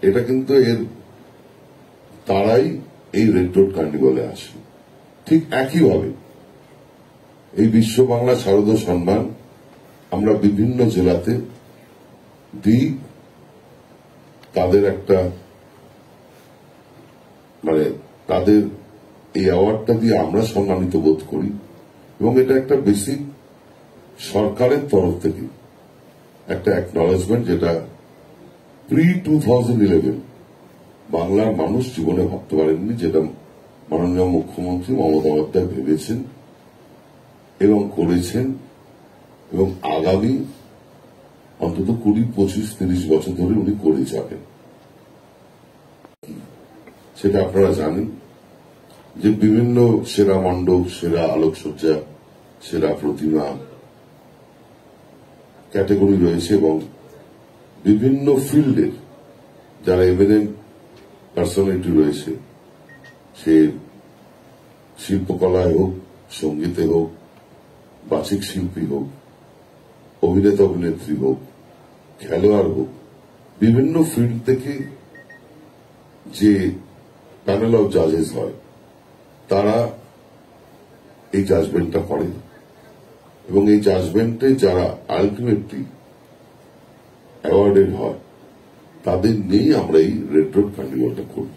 এটা কিন্তু এর তারাই এই রেড রোড কার্নিভালে আসে। ঠিক একইভাবে এই বিশ্ব বাংলা শারদীয় সম্মান আমরা বিভিন্ন জেলাতে দিই। তাদের একটা তাদের এই অ্যাওয়ার্ডটা দিয়ে আমরা সম্মানিত বোধ করি এবং এটা একটা বেসিক সরকারের তরফ থেকে একটা অ্যাকনলেজমেন্ট, যেটা pre-2011 বাংলার মানুষ জীবনে ভাবতে পারেননি, যেটা মাননীয় মুখ্যমন্ত্রী মমতা বন্দ্যোপাধ্যায় ভেবেছেন এবং করেছেন এবং আগামী অন্তত 20, 25, 30 বছর ধরে উনি করে যাবেন। সেটা আপনারা জানেন যে বিভিন্ন সেরা মণ্ডপ, সেরা আলোকসজ্জা, সেরা প্রতিমা ক্যাটেগরি রয়েছে এবং বিভিন্ন ফিল্ডের যারা এমিনেন্ট পার্সোনালিটি রয়েছে, সে শিল্পকলায় হোক, সঙ্গীতে হোক, বাচিক শিল্পী হোক, অভিনেতা অভিনেত্রী হোক, খেলোয়াড় হোক, বিভিন্ন ফিল্ড থেকে যে প্যানেল অফ জাজেস হয় তারা এই জাজমেন্টটা করেন এবং এই জাজমেন্টে যারা আলটিমেটলি অ্যাওয়ার্ডেড হয় তাদের নিয়েই আমরা এই রেড রোড কার্নিভালটা করি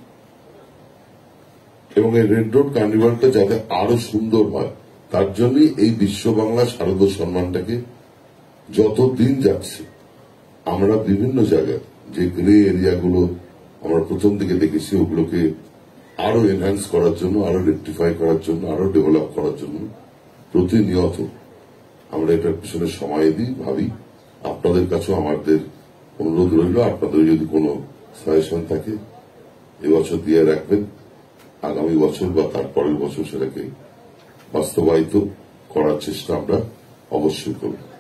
এবং এই রেড রোড কার্নিভালটা যাতে আরো সুন্দর হয় তার জন্যই এই বিশ্ব বাংলা শারদীয় সম্মানটাকে যত দিন যাচ্ছে আমরা বিভিন্ন জায়গায় যে গ্রে এরিয়াগুলো আমরা প্রথম দিকে দেখেছি ওগুলোকে আরো এনহ্যান্স করার জন্য, আরো রেকটিফাই করার জন্য, আরো ডেভেলপ করার জন্য প্রতিনিয়ত আমরা এটার পিছনে সময় দিই, ভাবি। আপনাদের কাছেও আমাদের অনুরোধ রইল, আপনাদের যদি কোনো সাজেশন থাকে এবছর দিয়ে রাখবেন, আগামী বছর বা তার পরের বছর সেটাকে বাস্তবায়িত করার চেষ্টা আমরা অবশ্যই করব।